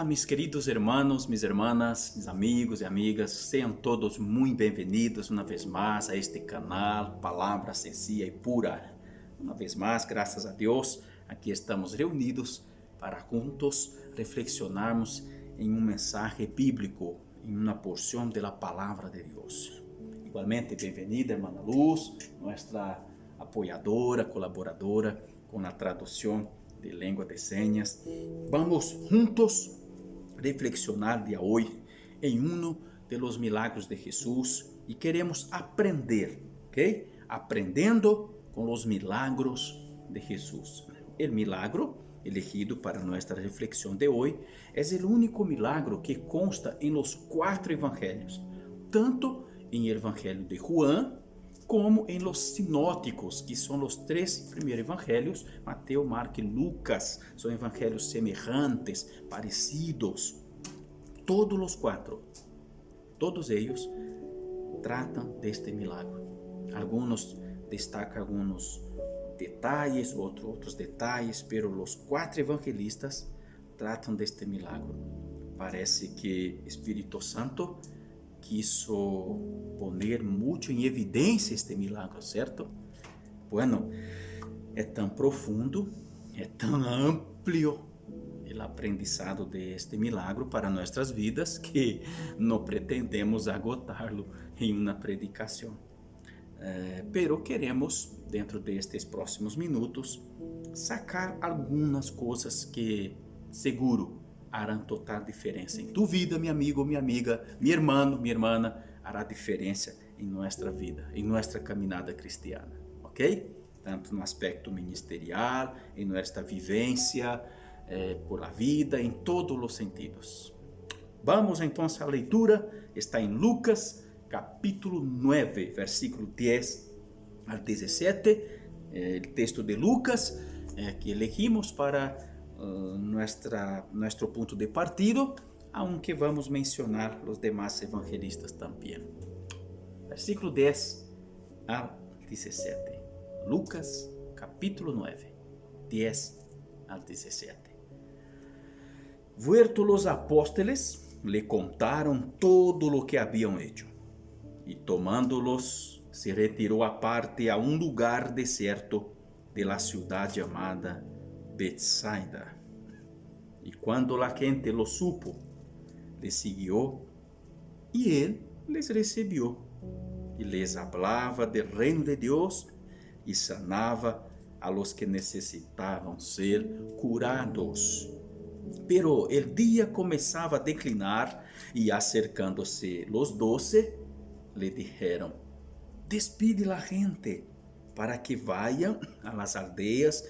mis queridos hermanos, mis hermanas, mis amigos y amigas, sean todos muy bienvenidos una vez más a este canal Palabra Sencilla y Pura. Una vez más, gracias a Dios, aquí estamos reunidos para juntos reflexionarmos en un mensaje bíblico, en una porción de la Palabra de Dios. Igualmente, bienvenida hermana Luz, nuestra apoyadora, colaboradora con la traducción de lengua de señas. Vamos juntos reflexionar de hoy en uno de los milagros de Jesús y queremos aprender, ¿ok? Aprendiendo con los milagros de Jesús. El milagro elegido para nuestra reflexión de hoy es el único milagro que consta en los 4 evangelios, tanto en el evangelio de Juan como em los sinóticos, que são os 3 primeiros evangelhos, Mateus, Marcos e Lucas, são evangelhos semelhantes, parecidos. Todos os 4, todos eles tratam deste milagre. Alguns destacam alguns detalhes, outros detalhes, pero os 4 evangelistas tratam deste milagre. Parece que Espírito Santo quiso poner mucho en evidencia este milagro, ¿cierto? Bueno, es tan profundo, es tan amplio el aprendizado de este milagro para nuestras vidas que no pretendemos agotarlo en una predicación. Pero queremos, dentro de estes próximos minutos, sacar algunas cosas que seguro harão total diferença em tu vida, meu amigo, minha amiga, meu irmão, minha irmã, hará diferença em nossa vida, em nossa caminhada cristiana, ok? Tanto no aspecto ministerial, em nossa vivência por la vida, em todos os sentidos. Vamos então à leitura, está em Lucas, capítulo 9, versículo 10 al 17, o texto de Lucas que elegimos para nuestro punto de partido, aunque vamos mencionar los demás evangelistas también. Versículo 10 al 17. Lucas, capítulo 9, 10 al 17. Vueltos los apóstoles, le contaron todo lo que habían hecho, y tomándolos, se retiró aparte a un lugar desierto de la ciudad llamada Betsaida. Y cuando la gente lo supo, le siguió y él les recibió y les hablaba del reino de Dios y sanaba a los que necesitaban ser curados. Pero el día comenzaba a declinar y acercándose los 12, le dijeron: despide la gente para que vayan a las aldeas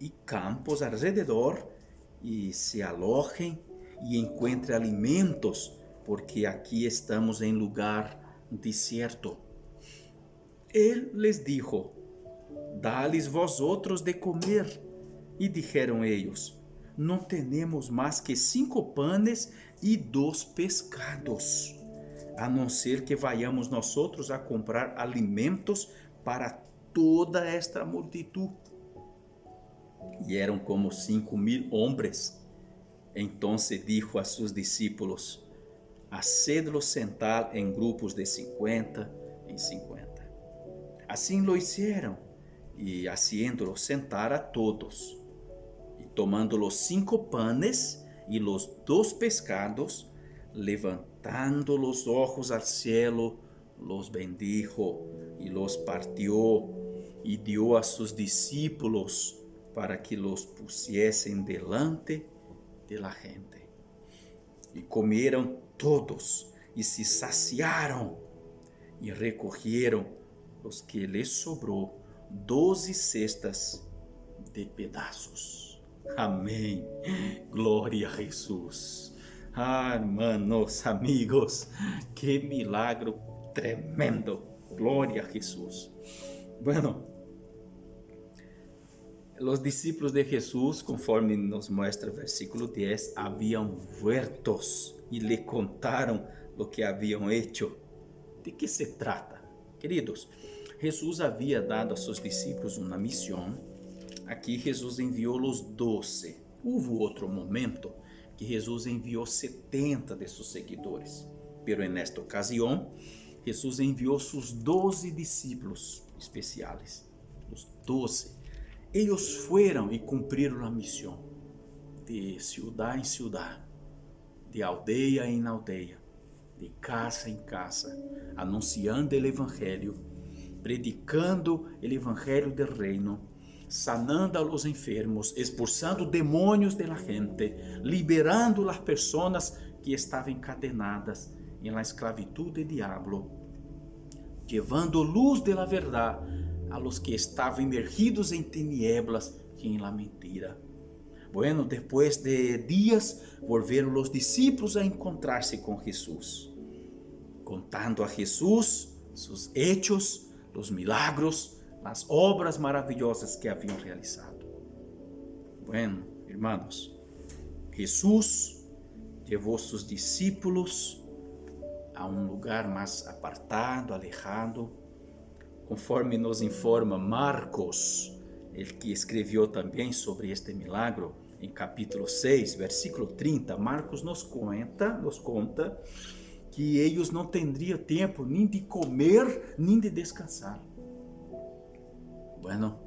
y campos alrededor y se alojen y encuentren alimentos, porque aquí estamos en lugar desierto. Él les dijo: dales vosotros de comer. Y dijeron ellos: no tenemos más que 5 panes y 2 pescados, a no ser que vayamos nosotros a comprar alimentos para toda esta multitud. Y eran como 5,000 hombres. Entonces dijo a sus discípulos: hacedlos sentar en grupos de 50 en 50. Así lo hicieron, y haciéndolos sentar a todos, y tomando los 5 panes y los 2 pescados, levantando los ojos al cielo, los bendijo y los partió y dio a sus discípulos para que los pusiesen delante de la gente. Y comieron todos y se saciaron y recogieron los que les sobró 12 cestas de pedazos. Amén. Gloria a Jesús. Hermanos, amigos, qué milagro tremendo. Gloria a Jesús. Bueno, los discípulos de Jesús, conforme nos muestra el versículo 10, habían vueltos y le contaron lo que habían hecho. ¿De qué se trata? Queridos, Jesús había dado a sus discípulos una misión. Aquí Jesús envió los 12. Hubo otro momento que Jesús envió 70 de sus seguidores. Pero en esta ocasión, Jesús envió sus 12 discípulos especiales, los 12. Ellos fueron y cumplieron la misión de ciudad en ciudad, de aldea en aldea, de casa en casa, anunciando el evangelio, predicando el evangelio del reino, sanando a los enfermos, expulsando demonios de la gente, liberando las personas que estaban encadenadas en la esclavitud del diablo, llevando luz de la verdad a los que estaban emergidos en tinieblas y en la mentira. Bueno, después de días volvieron los discípulos a encontrarse con Jesús, contando a Jesús sus hechos, los milagros, las obras maravillosas que habían realizado. Bueno, hermanos, Jesús llevó sus discípulos a un lugar más apartado, alejado, conforme nos informa Marcos, el que escribió también sobre este milagro, en capítulo 6, versículo 30, Marcos nos conta que ellos no tendrían tiempo ni de comer ni de descansar. Bueno,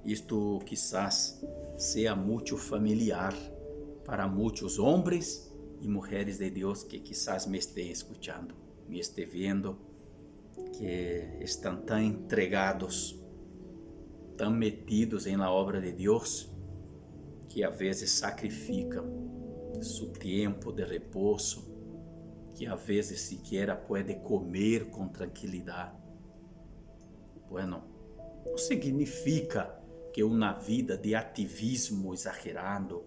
esto quizás sea mucho familiar para muchos hombres y mujeres de Dios que quizás me estén escuchando, me estén viendo, que están tan entregados, tan metidos en la obra de Dios, que a veces sacrificam su tiempo de reposo, que a veces siquiera puede comer con tranquilidad. Bueno, no significa que una vida de ativismo exagerado,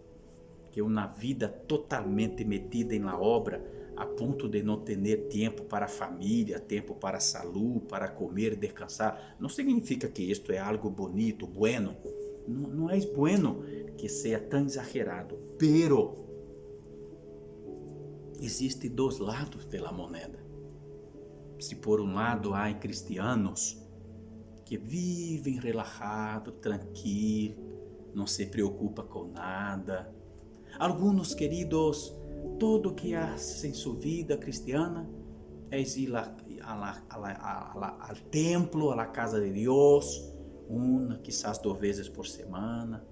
que una vida totalmente metida en la obra, a ponto de não ter tempo para a família, tempo para a saúde, para comer, descansar. Não significa que isto é algo bonito, bueno. Não é bueno que seja tão exagerado. Pero existem dois lados da moneda. Se por um lado há cristianos que vivem relajado, tranquilo, não se preocupa com nada. Alguns queridos, todo que hace en su vida cristiana es ir al templo, a la casa de Dios, quizás 2 veces por semana,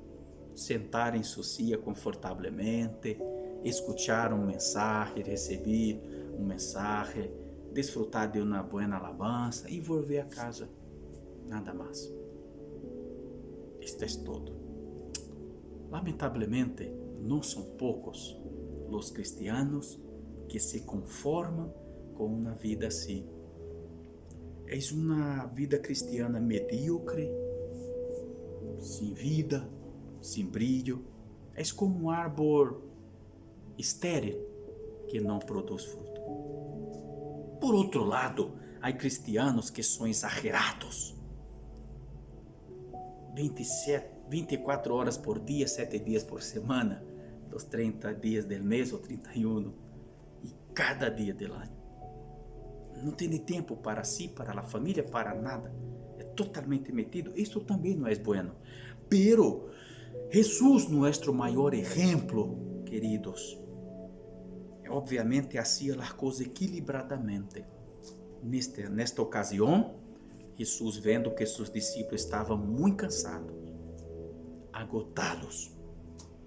sentar en su silla confortablemente, escuchar un mensaje, recibir un mensaje, disfrutar de una buena alabanza y volver a casa, nada más. Esto es todo. Lamentablemente, no son pocos los cristianos que se conforman con una vida así. Es una vida cristiana mediocre, sin vida, sin brillo. Es como un árbol estéril que no produce fruto. Por otro lado, hay cristianos que son exagerados. 24 horas por día, 7 días por semana, los 30 días del mes o 31 y cada día del año. No tiene tiempo para sí, para la familia, para nada. Es totalmente metido. Esto también no es bueno. Pero Jesús, nuestro mayor ejemplo, queridos, obviamente hacía las cosas equilibradamente. Nesta ocasión, Jesús, vendo que sus discípulos estavam muito cansados, agotados.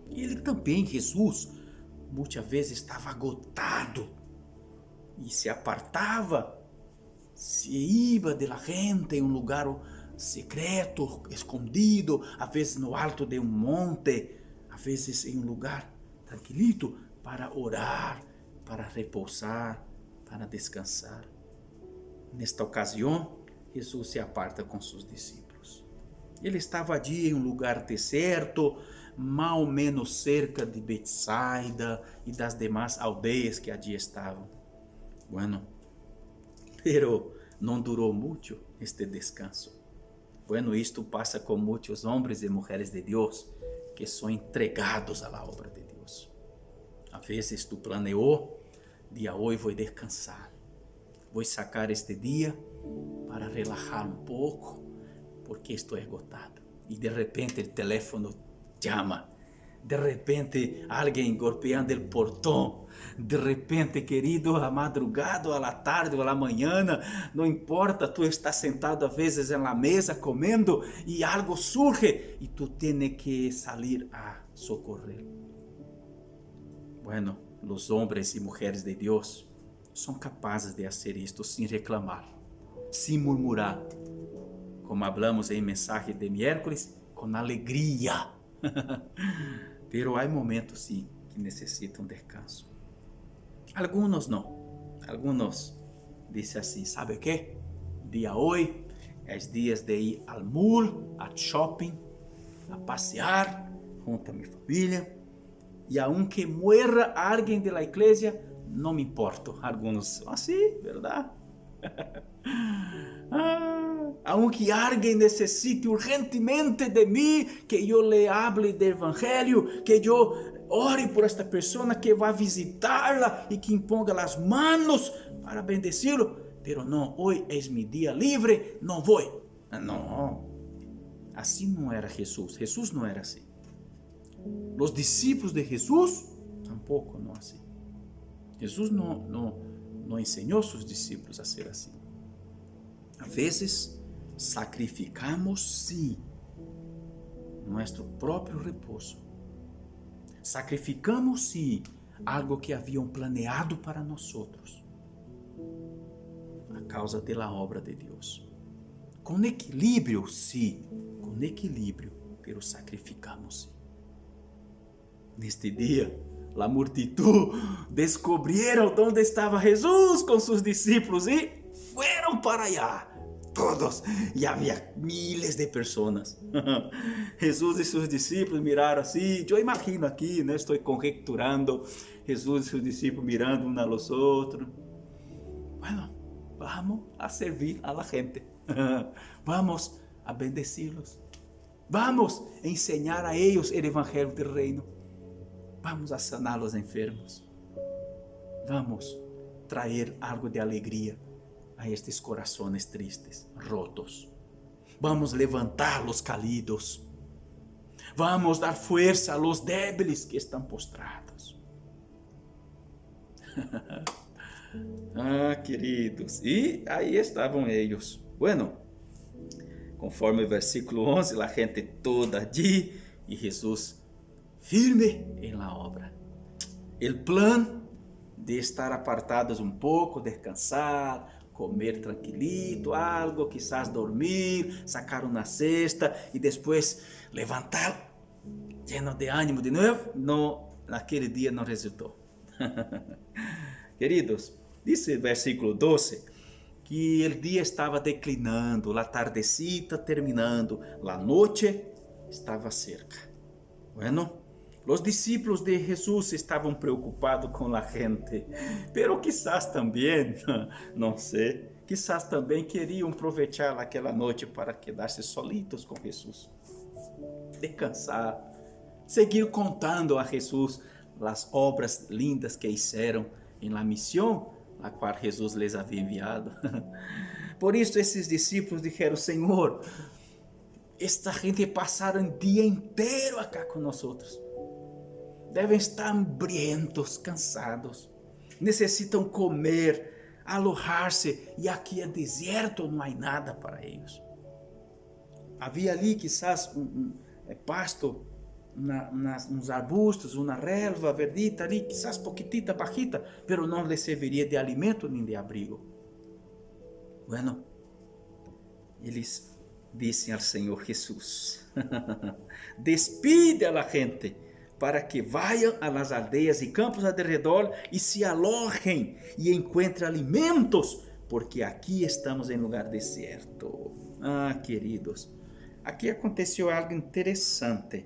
E ele também, Jesus, muitas vezes estava agotado e se apartava, se ia de la gente em um lugar secreto, escondido, a vezes no alto de um monte, a vezes em um lugar tranquilito, para orar, para repousar, para descansar. Nesta ocasião, Jesus se aparta com seus discípulos. Ele estava ali em um lugar deserto, mal ou menos cerca de Betsaida e das demais aldeias que ali estavam. Bueno, pero não durou muito este descanso. Bueno, isto passa com muitos homens e mulheres de Deus que são entregados à obra de Deus. A vezes tu planeou, dia hoje vou descansar, vou sacar este dia para relajar um pouco, porque estou esgotado. E de repente o teléfono chama De repente, alguém golpeando o portão. De repente, querido, a madrugada, a la tarde, a la mañana, não importa, tu estás sentado a vezes na mesa comendo e algo surge e tu tienes que salir a socorrer. Bueno, os homens e mulheres de Deus são capazes de fazer isto sem reclamar, sem murmurar, como hablamos em mensagem de miércoles, com alegria. Pero há momentos sim que necessitam descanso. Alguns não. Alguns dizem assim, sabe o que? Dia hoje é dias de ir ao mall, ao shopping, a passear junto a minha família. E aunque muera alguém da igreja, não me importo. Alguns assim, verdade? Aunque alguém necessite urgentemente de mim, que eu lhe hable do evangelho, que eu ore por esta pessoa que vai visitá-la e que imponga as manos para bendecê-lo. Pero não, hoje é meu dia livre, não vou. Não, assim não era Jesus. Jesus não era assim. Os discípulos de Jesus tampouco não assim. Jesus não ensinou seus discípulos a ser assim. A vezes sacrificamos sim nosso próprio repouso. Sacrificamos sim algo que haviam planeado para nós outros, a causa da obra de Deus. Com equilíbrio, sim, com equilíbrio, pero sacrificamos sim. Neste dia, a multitud descobriram onde estava Jesus com seus discípulos e foram para allá. Todos, e havia miles de pessoas. Jesus e seus discípulos miraram assim. Eu imagino aqui, né? Estou conjecturando. Jesus e seus discípulos mirando uns aos outros. Bueno, vamos a servir a la gente. Vamos a bendecirlos. Vamos a enseñar a ellos el evangelio del reino. Vamos a sanar los enfermos. Vamos a traer algo de alegria a estes corações tristes, rotos. Vamos levantar los caídos. Vamos dar fuerza a los débiles que estão postrados. Queridos, e aí estavam eles. Bueno, conforme o versículo 11, a gente toda allí e Jesus firme em la obra. El plan de estar apartados pouco, descansar, comer tranquilito, algo, quizás dormir, sacar uma cesta e depois levantar lleno de ânimo de novo, naquele dia não resultou. Queridos, diz o versículo 12 que o dia estava declinando, a tardecita terminando, a noite estava cerca. Bueno, os discípulos de Jesus estavam preocupados com a gente, pero quizás também, não sei, quizás também queriam aproveitar aquela noite para quedar-se solitos com Jesus, descansar, seguir contando a Jesus as obras lindas que fizeram em la missão a qual Jesus les havia enviado. Por isso esses discípulos disseram: Senhor, esta gente passaram o dia inteiro acá com nós outros. Devem estar hambrientos, cansados. Necessitam comer, alojar-se, e aqui é deserto, não há nada para eles. Havia ali quizás pasto, uns arbustos, uma relva verdita ali, quizás poquitita, bajita, pero não lhes serviria de alimento nem de abrigo. Bueno, eles dizem ao Senhor Jesus: despide a la gente para que vayan a las aldeias e campos alrededor e se alojem e encontrem alimentos, porque aqui estamos em lugar deserto. Queridos, aqui aconteceu algo interessante.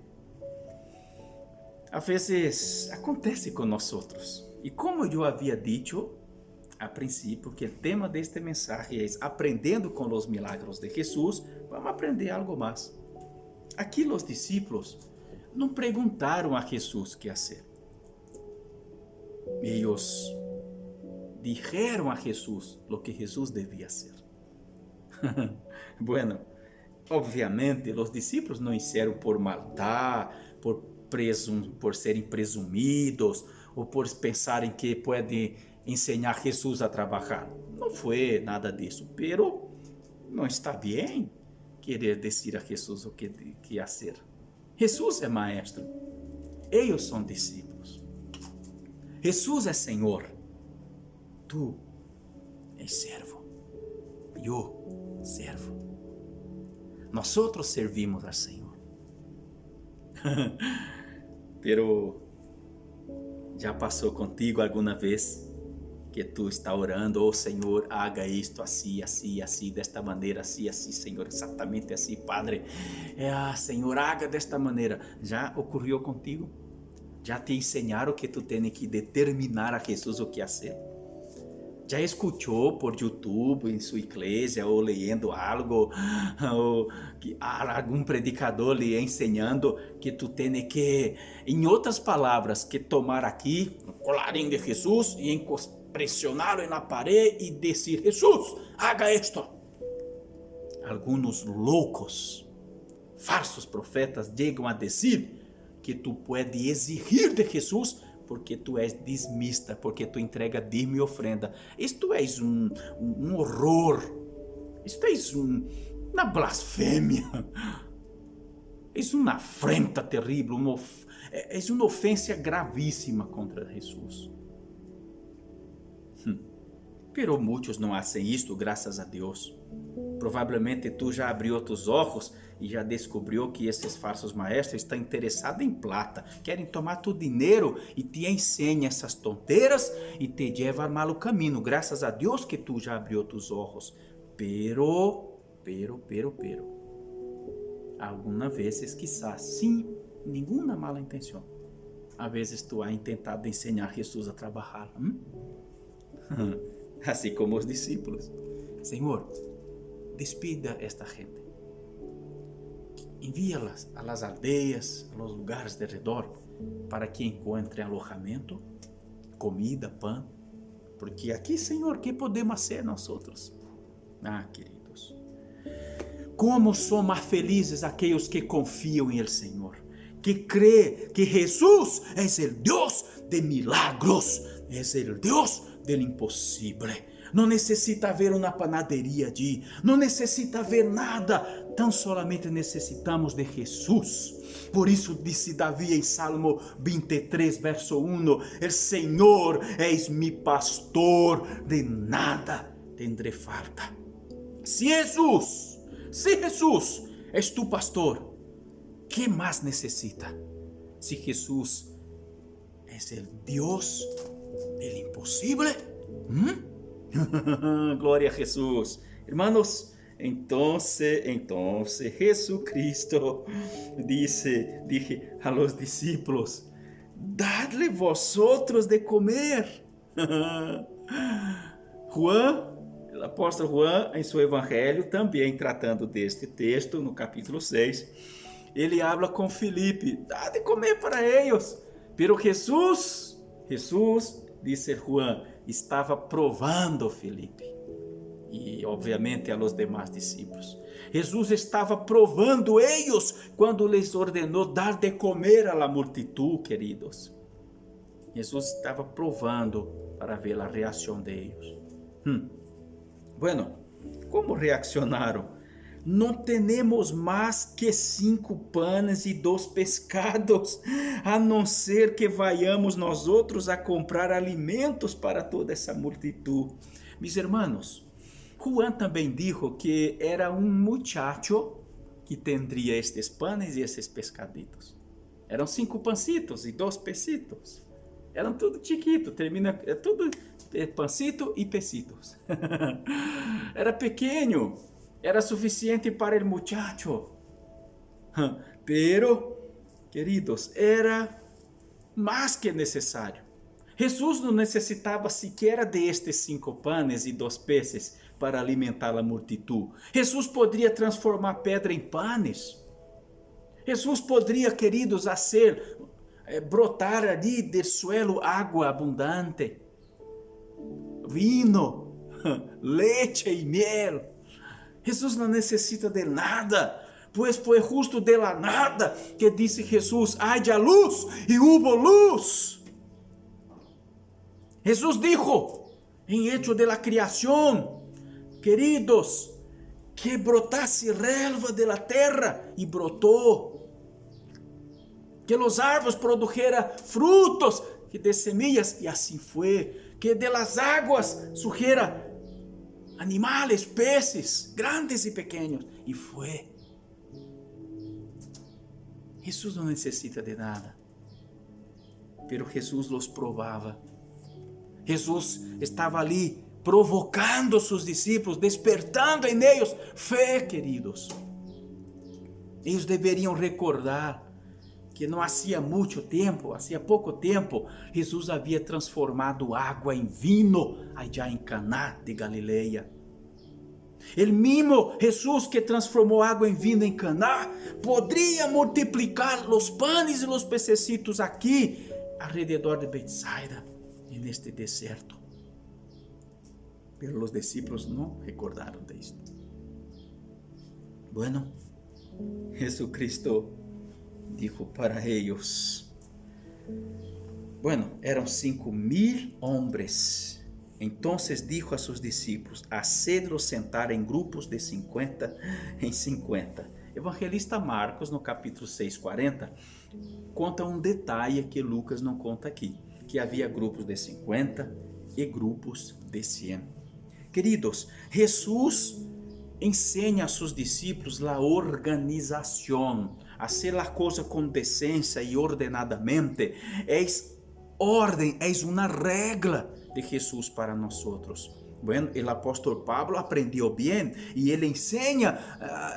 Às vezes acontece com nós outros. E como eu havia dito a princípio, que o tema desta mensagem é aprendendo com os milagros de Jesus, vamos aprender algo mais. Aqui os discípulos não perguntaram a Jesus o que fazer. Eles dijeron a Jesus o que Jesus devia fazer. Bueno, obviamente os discípulos não hicieron por maldade, por por serem presumidos ou por pensarem que podem ensinar Jesus a trabalhar. Não foi nada disso, pero não está bem querer dizer a Jesus o que fazer. Jesus é maestro, eles são discípulos. Jesus é Senhor, tu és servo, eu servo. Nós servimos ao Senhor. Pero já passou contigo alguma vez que tu está orando, oh Senhor, haga isto assim, assim, assim, desta maneira, assim, assim, Senhor, exatamente assim, Padre. Senhor, haga desta maneira. Já ocorreu contigo? Já te ensinaram que tu tens que determinar a Jesus o que fazer? Já escutou por YouTube, em sua igreja, ou lendo algo, ou que algum predicador lhe ensinando que tu tens que, em outras palavras, que tomar aqui um colarinho de Jesus e pressioná-lo na parede e dizer: Jesus, haga isto. Alguns loucos, falsos profetas chegam a dizer que tu pode exigir de Jesus porque tu és dizimista, porque tu entrega dízimo e ofrenda. Isto é um horror. Isto é uma blasfêmia. É uma afrenta terrível, é uma ofensa gravíssima contra Jesus. Pero muitos não fazem isto, graças a Deus. Provavelmente tu já abriu tus olhos e já descobriu que esses falsos maestros estão interessados em plata, querem tomar tu dinheiro e te ensinam essas tonteiras e te levam ao mau caminho. Graças a Deus que tu já abriu tus olhos. Pero, algumas vezes, quizás, sem nenhuma mala intenção, às vezes tu has tentado ensinar Jesus a trabalhar. Assim como os discípulos. Senhor, despida esta gente. Envía-las a las aldeias, a los lugares de redor, para que encontrem alojamento, comida, pão. Porque aqui, Senhor, que podemos fazer nós outros? Queridos, como são mais felizes aqueles que confiam em El Senhor, que crê que Jesus é o Deus de milagros, é o Deus do impossível. Não necessita haver uma panaderia allí, não necessita haver nada, tão solamente necessitamos de Jesus. Por isso disse Davi em Salmo 23, verso 1, El Senhor és mi pastor, de nada tendré falta. Se Jesus és tu pastor, que mais necessita? Se Jesus é o Deus do impossível, Glória a Jesus. Hermanos, entonces Jesucristo dije a los discípulos: dadle vosotros de comer. Juan, o apóstolo Juan, em seu evangelho, também tratando deste texto, no capítulo 6, ele habla com Filipe: dá de comer para eles. Pero Jesus, disse Juan, estava provando Filipe e obviamente a los demás discípulos. Jesus estava provando eles quando lhes ordenou dar de comer a la multitud, queridos. Jesus estava provando para ver a reação de eles. Bueno, como reaccionaram? Não temos mais que 5 panes e 2 pescados, a não ser que vayamos nós outros a comprar alimentos para toda essa multitud. Mis hermanos, Juan também dijo que era um muchacho que tendría estes panes e esses pescaditos. Eram 5 pancitos e 2 pesitos. Eram tudo chiquito, tudo pancito e pesitos. Era pequeno. Era suficiente para o muchacho. Pero, queridos, era mais que necessário. Jesus não necessitava sequer de estes 5 panes e 2 peces para alimentar a multitud. Jesus poderia transformar pedra em panes. Jesus poderia, queridos, brotar ali do suelo água abundante, vinho, leite e miel. Jesus não necessita de nada, Pues fue justo de la nada que dice Jesús, haya luz, y hubo luz. Jesús dijo, en hecho de la creación, queridos, que brotase relva de la tierra, y brotó. Que los árboles produjeran frutos de semillas, y así fue. Que de las aguas surgiera animales, peces, grandes y pequeños, y fue. Jesús no necesita de nada, pero Jesús los probaba. Jesús estava ali provocando a sus discípulos, despertando em ellos fé, queridos. Eles deveriam recordar que não hacía muito tempo, hacía pouco tempo, Jesus havia transformado água em vinho allá em Caná de Galileia. El mismo Jesús que transformou água em vinho em Caná, poderia multiplicar os panes e os pececitos aqui, alrededor de Betsaida, neste deserto. Pero os discípulos não recordaram de isto. Bueno, Jesucristo dijo para ellos, bueno, eram 5,000 hombres. Entonces dijo a sus discípulos, hacedlos sentar em grupos de 50 em 50. Evangelista Marcos, no capítulo 6:40, conta um detalhe que Lucas não conta aqui, que havia grupos de 50 e grupos de 100. Queridos, Jesus ensina a seus discípulos a organização, fazer a coisa com decência e ordenadamente. É ordem, é uma regra de Jesus para nós. Bueno, el apóstol Pablo aprendió bien y él enseña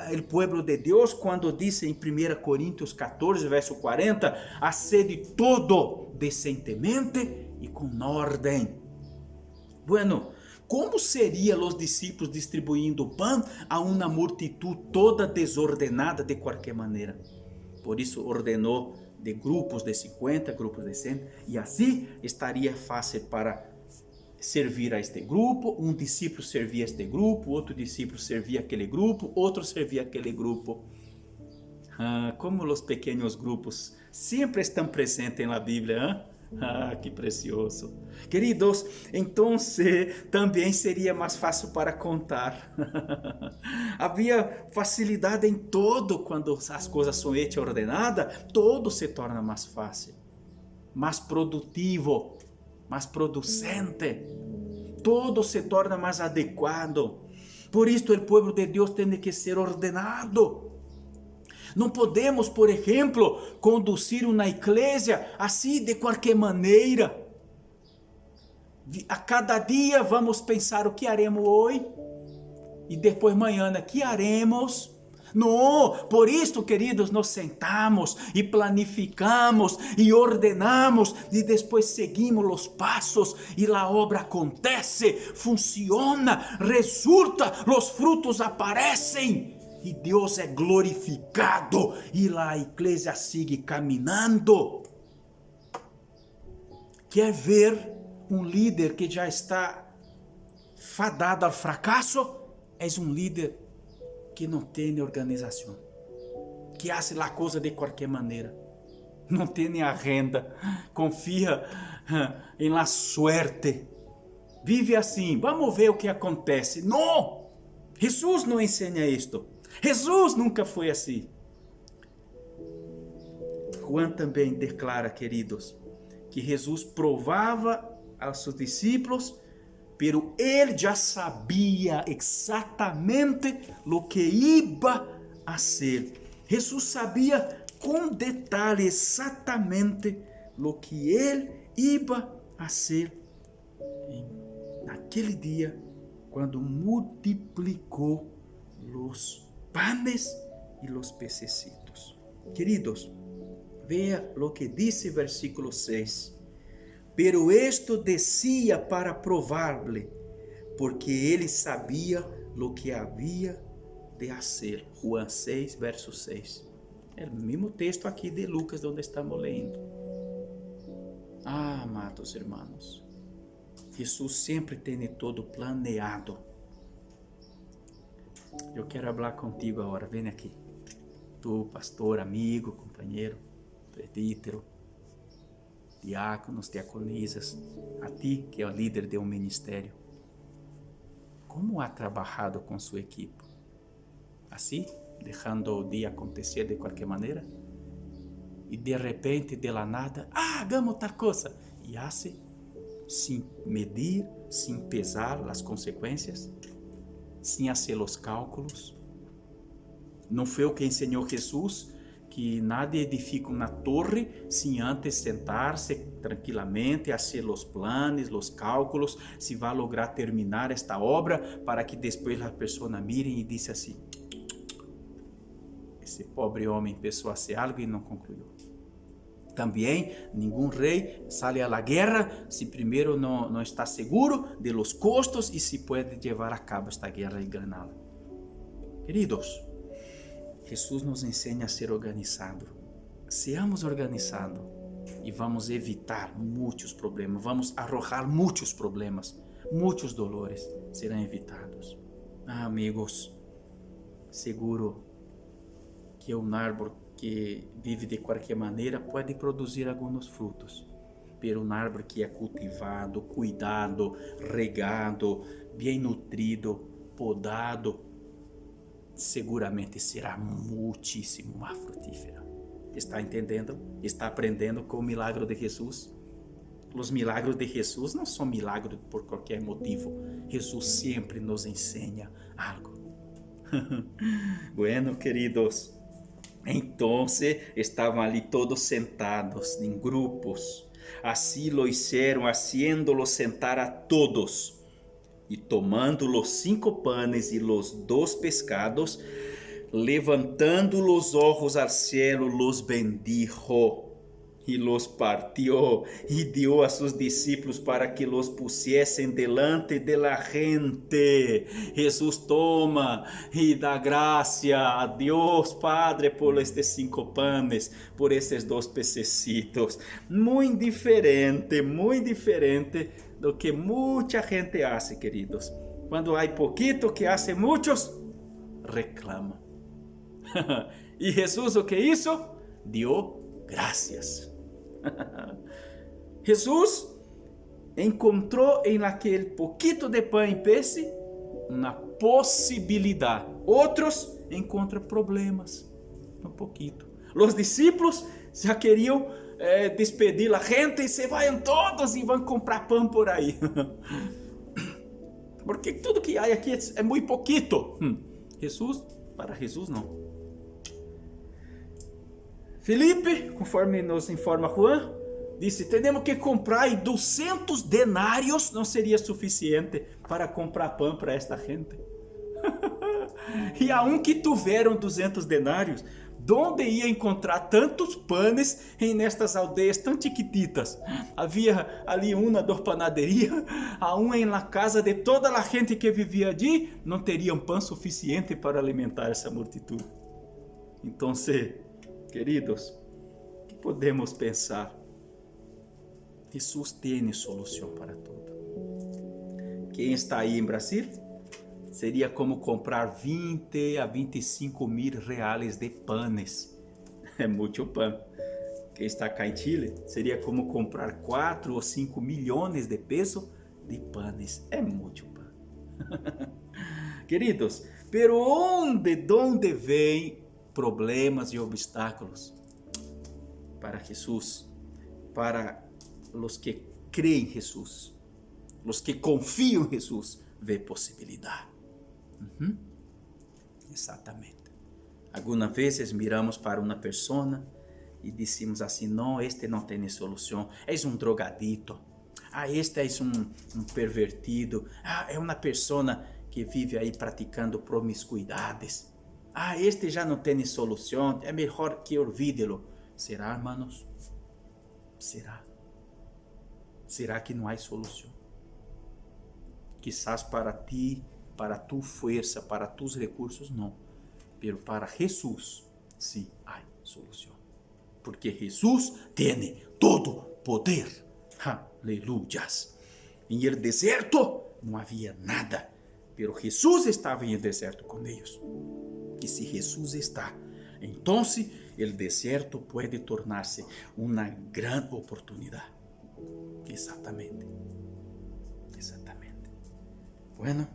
al pueblo de Dios cuando dice en 1 Corintios 14, verso 40, haced todo decentemente y con orden. Bueno, como seriam os discípulos distribuindo pão a uma multitud toda desordenada de qualquer maneira? Por isso ordenou de grupos de 50, grupos de 100, e assim estaria fácil para servir a este grupo. Um discípulo servia este grupo, outro discípulo servia aquele grupo, outro servia aquele grupo. Como os pequenos grupos sempre estão presentes na Bíblia, que precioso. Queridos, então também seria mais fácil para contar. Havia facilidade em todo quando as coisas são hechas ordenadas, todo se torna mais fácil, mais produtivo, mais producente, todo se torna mais adequado. Por isso o povo de Deus tem que ser ordenado. Não podemos, por exemplo, conduzir uma igreja assim de qualquer maneira. A cada dia vamos pensar o que haremos hoje e depois amanhã o que haremos. Não, por isso, queridos, nos sentamos e planificamos e ordenamos e depois seguimos os passos e a obra acontece, funciona, resulta, os frutos aparecem e Deus é glorificado e a igreja sigue caminhando. Quer ver um líder que já está fadado ao fracasso? É um líder que não tem organização, que faz a coisa de qualquer maneira, não tem agenda, confia em la suerte, vive assim, vamos ver o que acontece. Não, Jesus não ensina isto, Jesus nunca foi assim. Juan também declara, queridos, que Jesus provava aos seus discípulos, pero ele já sabia exatamente o que iba a ser. Jesus sabia com detalhe exatamente o que ele iba a ser naquele dia, quando multiplicou os panes e os pececitos. Queridos, veja o que diz o versículo 6. Pero esto decía para probarle, porque ele sabia lo que havia de hacer. Juan 6, verso 6. É o mesmo texto aqui de Lucas, onde estamos lendo. Amados irmãos, Jesus sempre tem todo planeado. Eu quero falar contigo agora, vem aqui. tu, pastor, amigo, companheiro, presbítero, diáconos, diaconisas, a ti que é o líder de um ministério, como ha trabalhado com sua equipe? Assim, deixando o dia acontecer de qualquer maneira? E de repente, de la nada, hagamos tal coisa. E hace sem medir, sem pesar as consequências, sem fazer os cálculos. Não foi o que ensinou Jesus, que nada edifica uma torre sem antes sentar-se tranquilamente, fazer os planos, os cálculos, se vai lograr terminar esta obra, para que depois as pessoas mirem e dizem assim: esse pobre homem pensou a fazer algo e não concluiu. Também, nenhum rei sai à guerra se primeiro não está seguro de los custos e se pode levar a cabo esta guerra e ganhá-la. Queridos, Jesus nos ensina a ser organizado. Seamos organizados e vamos evitar muitos problemas, vamos arrojar muitos problemas, muitos dolores serão evitados. Amigos, seguro que um árvore que vive de qualquer maneira pode produzir alguns frutos, mas um árvore que é cultivado, cuidado, regado, bem nutrido, podado, seguramente será muitíssimo mais frutífera. Está entendendo? Está aprendendo com o milagre de Jesus? Os milagres de Jesus não são milagres por qualquer motivo. Jesus sempre nos ensina algo. Bueno, queridos, então estavam ali todos sentados em grupos. Assim lo hicieron, haciéndolo sentar a todos. E tomando los 5 panes e los 2 pescados, levantando los ojos al cielo, los bendijo e los partió e dio a sus discípulos para que los pusiesen delante de la gente. Jesús toma e dá gracia a Deus Padre por estes 5 panes, por estes 2 pececitos. Muito diferente do que muita gente hace, queridos. Quando há pouquito que hace muitos, reclama. E Jesus o que hizo? Dio gracias. Jesus encontrou em aquele pouquito de pão e peixe uma possibilidade. Outros encontram problemas no pouquito. Os discípulos já queriam despedir a gente e se vão todos e vão comprar pão por aí. Porque tudo que há aqui é muito pouquito. Para Jesus não. Felipe, conforme nos informa Juan, disse: temos que comprar 200 denários, não seria suficiente para comprar pão para esta gente. E a que tiveram 200 denários, onde ia encontrar tantos panes nestas aldeias tão chiquititas? Havia ali uma da panaderia, a uma em la casa de toda a gente que vivia ali, não teriam pão suficiente para alimentar essa multitud. Então, queridos, o que podemos pensar? Jesus tem solução para tudo. Quem está aí em Brasil? Seria como comprar 20 a 25 mil reais de panes. É muito pão. Quem está cá em Chile? Seria como comprar 4 ou 5 milhões de pesos de panes. É muito pão. Queridos, pero onde vem problemas e obstáculos? Para Jesus, para os que creem em Jesus, os que confiam em Jesus, vê possibilidade. Exatamente. Algumas vezes miramos para uma pessoa e dizemos assim: não, este não tem solução, é drogadito, este é um pervertido, é uma pessoa que vive aí praticando promiscuidades, este já não tem solução, é melhor que olvídelo. Será, hermanos? Será? Será que não há solução? Quizás para ti, para tu força, para tus recursos, não. Pero para Jesus, sim, há solução. Porque Jesus tem todo poder. Aleluias. Em el deserto não havia nada, pero Jesus estava em el deserto com eles. E se Jesus está, Entonces, el desierto puede tornarse una gran oportunidad. Exactamente. Bueno,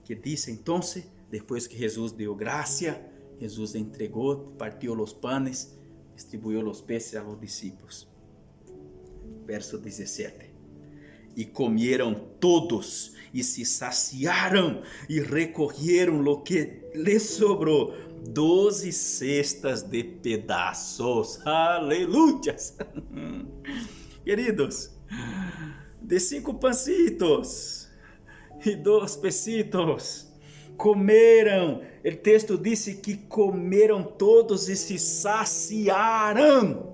¿qué dice entonces? Después que Jesús dio gracia, Jesús entregó, partió los panes, distribuyó los peces a los discípulos. Verso 17. Y comieron todos y se saciaron y recogieron lo que les sobró, 12 cestas de pedazos. Aleluyas. Queridos, de 5 pancitos y 2 pesitos, comeram. O texto diz que comeram todos e se saciaram.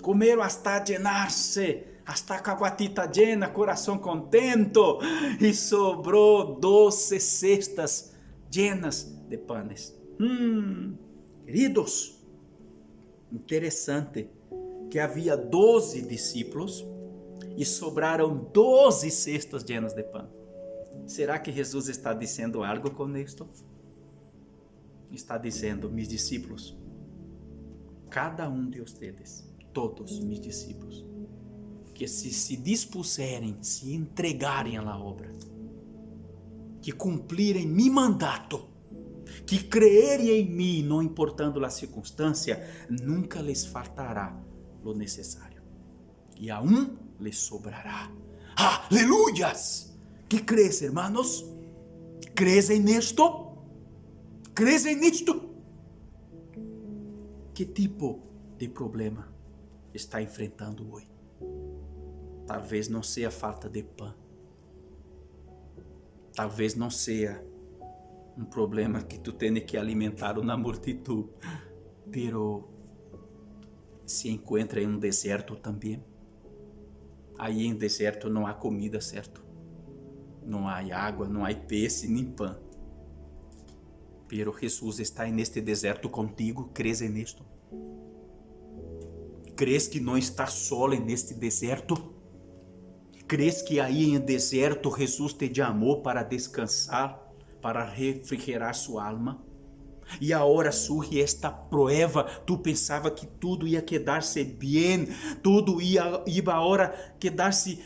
Comeram hasta llenar-se, hasta com a guatita llena, coração contento, e sobrou 12 cestas llenas de panes. Queridos, interessante que havia 12 discípulos e sobraram 12 cestas llenas de pão. Será que Jesus está dizendo algo com isto? Está dizendo, mis discípulos, cada de ustedes, todos mis discípulos, que se dispuserem, se entregarem à obra, que cumprirem mi mandato, que creerem em mim, não importando a circunstância, nunca les faltará lo necessário, e aún les sobrará. Aleluias! ¿Qué crees, hermanos? ¿Crees en esto? ¿Crees en esto? ¿Qué tipo de problema está enfrentando hoy? Talvez não seja falta de pão. Talvez não seja um problema que tu tens que alimentar uma multitud. Pero se encontra em deserto também. Aí em deserto não há comida, certo? Não há água, não há peixe nem pão. Pero Jesus está neste deserto contigo. ¿Crees en esto? ¿Crees que não está solo neste deserto? ¿Crees que aí em deserto Jesus te chamou para descansar, para refrigerar sua alma? E agora surge esta prueba. Tu pensava que tudo ia quedar-se bem, tudo ia agora quedar-se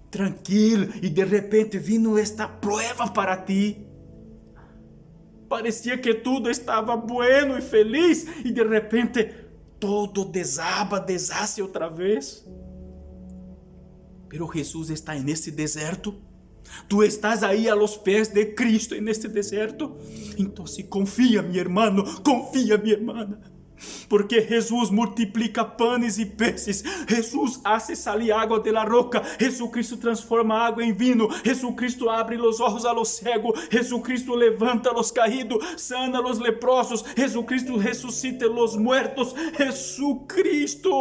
tranquilo, e de repente vino esta prueba para ti. Parecia que tudo estava bueno e feliz, e de repente todo deshace outra vez. Pero Jesus está nesse deserto. Tu estás aí a los pés de Cristo neste deserto. Então confia, meu irmão, confia, minha irmã. Porque Jesus multiplica panes e peces. Jesus hace salir água de la roca. Jesucristo transforma água em vinho. Jesucristo abre los ojos a los cegos. Jesucristo levanta los caídos, sana los leprosos. Jesucristo ressuscita los muertos. Jesucristo,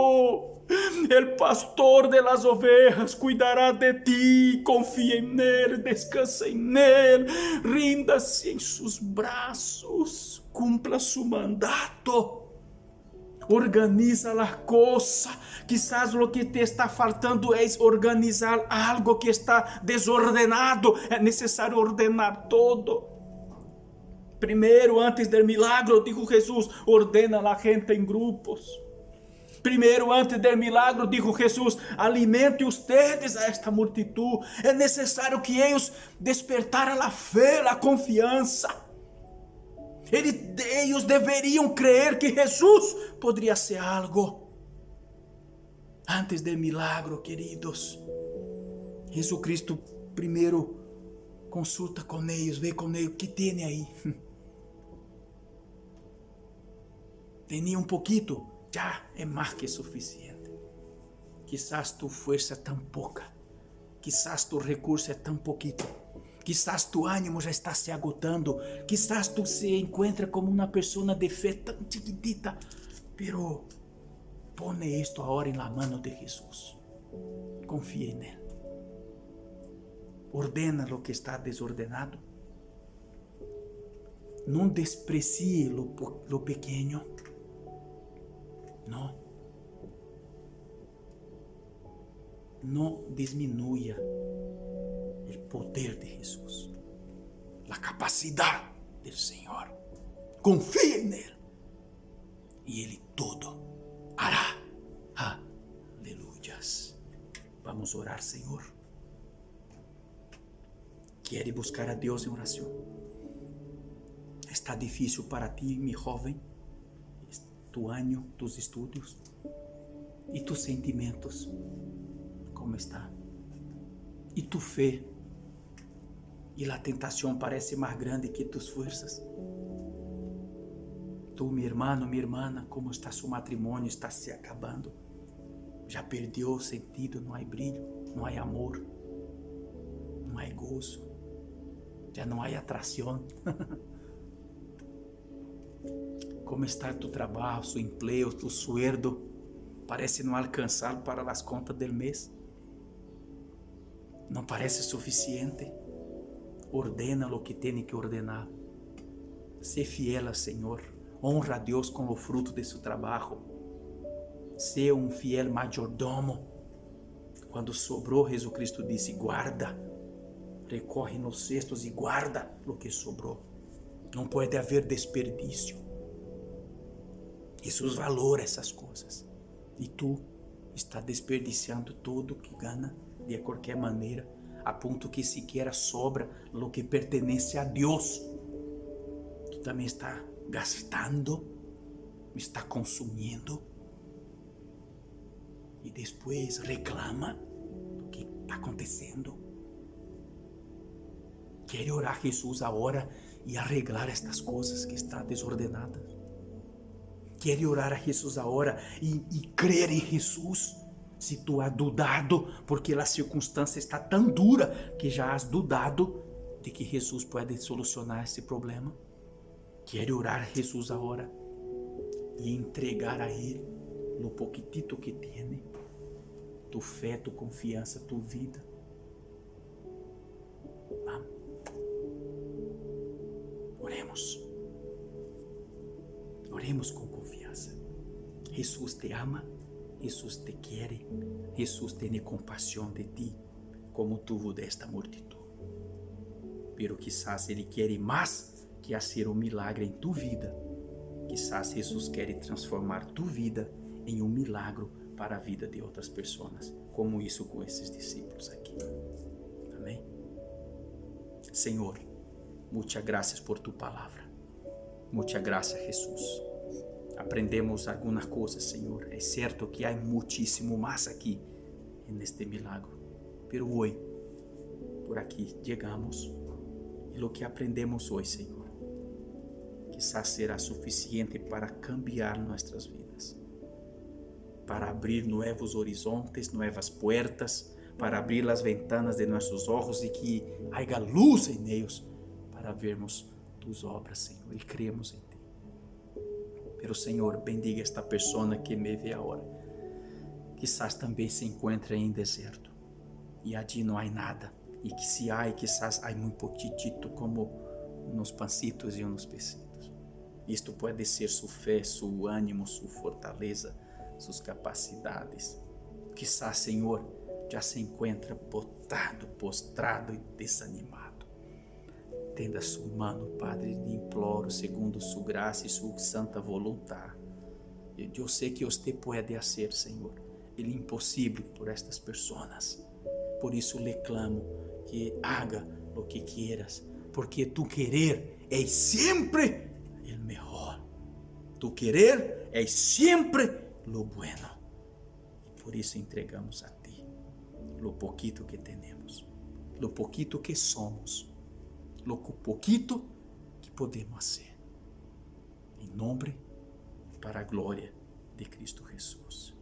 el pastor de las ovejas, cuidará de ti. Confia en él, descansa en él, rinda-se en sus brazos, cumpla su mandato. Organiza a coisa. Quizás lo que te está faltando é organizar algo que está desordenado. É necessário ordenar todo. Primeiro, antes do milagro, dijo Jesus, ordena a gente em grupos. Primeiro, antes do milagro, dijo Jesus, alimente ustedes a esta multitud. É necessário que eles despertaram a fé, a confiança. Eles deveriam crer que Jesus poderia ser algo. Antes do milagro, queridos, Jesucristo primeiro consulta com eles, vê com eles o que tem aí. Tinha um pouquito, já é mais que suficiente. Quizás tu força é tão pouca, quizás tu recurso é tão pouquito. Quizás tu ânimo já está se agotando. Quizás tu se encuentra como uma pessoa de fé tão chiquitita. Pero pone isto agora na mão de Jesus. Confia em Ele. Ordena lo que está desordenado. Não desprecie lo pequeno. Não. Não diminua o poder de Jesus, a capacidade do Senhor. Confia nele, e Ele todo hará. Aleluias. Vamos orar, Senhor. Quer buscar a Deus em oração? Está difícil para ti, mi jovem, tu ano, tus estudos e tus sentimentos, como está? E tu fé? E a tentação parece mais grande que tus forças. Tu, meu irmão, minha irmã, como está seu matrimônio? Está se acabando. Já perdeu o sentido, não há brilho, não há amor, não há gozo, já não há atração. Como está tu trabalho, seu emprego, tu sueldo? Parece não alcançar para as contas do mês. Não parece suficiente. Ordena o que tem que ordenar. Sé fiel ao Senhor. Honra a Deus com o fruto de seu trabalho. Ser um fiel majordomo. Quando sobrou, Jesus Cristo disse: guarda. Recorre nos cestos e guarda o que sobrou. Não pode haver desperdício. Jesus valora essas coisas. E tu está desperdiciando tudo que ganha de qualquer maneira, a ponto que sequer sobra o que pertence a Deus. Tu também está gastando, está consumindo e depois reclama do que está acontecendo. Quer orar a Jesus agora e arreglar estas coisas que estão desordenadas. Quer orar a Jesus agora e crer em Jesus. Se tu has dudado, porque a circunstância está tão dura que já has dudado de que Jesus pode solucionar esse problema. Quer orar a Jesus agora e entregar a Ele o pouquitito que tem, tu fé, tu confiança, tu vida. Vamos. Oremos. Oremos com confiança. Jesus te ama, Jesus te quer, Jesus tem compaixão de ti, como tuvo desta multitud. Pero quizás Ele quer mais que fazer um milagre em tu vida. Quizás Jesus quer transformar tu vida em um milagre para a vida de outras pessoas, como isso com esses discípulos aqui. Amém? Senhor, muitas graças por tu palavra. Muitas graças, Jesus. Aprendemos algumas coisas, Senhor. É certo que há muitíssimo mais aqui neste milagre. Pero hoje, por aqui, chegamos e o que aprendemos hoje, Senhor, quizás será suficiente para cambiar nossas vidas, para abrir novos horizontes, novas portas, para abrir as ventanas de nossos olhos e que haja luz em eles, para vermos tus obras, Senhor, e cremos em ti. Pero, Senhor, bendiga esta pessoa que me vê agora. Quizás também se encontre em deserto e allí não há nada, e que se há, quizás há muito pouquitito, como nos pancitos e nos pecitos. Isto pode ser sua fé, seu ânimo, sua fortaleza, suas capacidades. Quizás, Senhor, já se encontra botado, postrado e desanimado. Tenda sua mão, Padre, lhe imploro, segundo sua graça e sua santa vontade. Eu sei que você pode fazer, Senhor, o impossível por estas pessoas. Por isso lhe clamo que haga o que quieras, porque tu querer é sempre o melhor. Tu querer é sempre lo bueno. E por isso entregamos a ti lo poquito que temos, lo poquito que somos, lo poquito que podemos fazer, em nome para a glória de Cristo Jesus.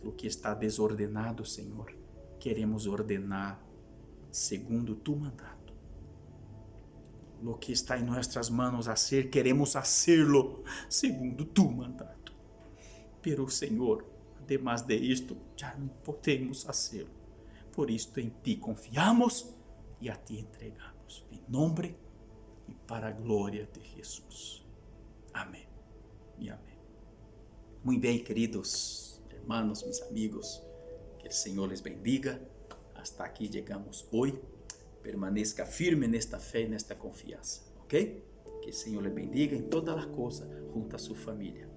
O que está desordenado, Senhor, queremos ordenar segundo tu mandato. O que está em nossas mãos a ser, queremos fazê-lo segundo tu mandato. Pero, Senhor, además de isto, já não podemos fazê-lo. Por isto em ti confiamos e a ti entregamos. Em nome e para a glória de Jesus. Amém e amém. Muito bem, queridos hermanos, mis amigos, que o Senhor les bendiga. Hasta aqui chegamos hoje. Permaneça firme nesta fé e nesta confiança, ok? Que o Senhor les bendiga em todas as coisas, junto a sua família.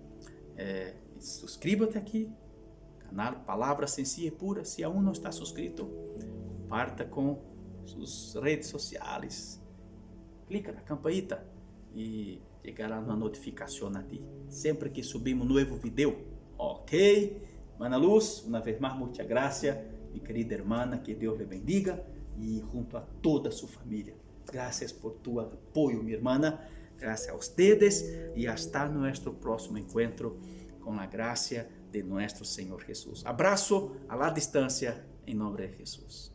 Suscríbete aqui, canal Palavra Sencilla e Pura. Se aún não está suscrito, comparta com suas redes sociais. Clica na campanita e chegará uma notificação a ti sempre que subimos um novo vídeo. Ok? Mana Luz, uma vez mais, muita graça, minha querida irmã, que Deus lhe bendiga e junto a toda a sua família. Graças por tu apoio, minha irmã. Graças a ustedes e hasta nosso próximo encontro com a graça de nosso Senhor Jesus. Abraço a la distância em nome de Jesus.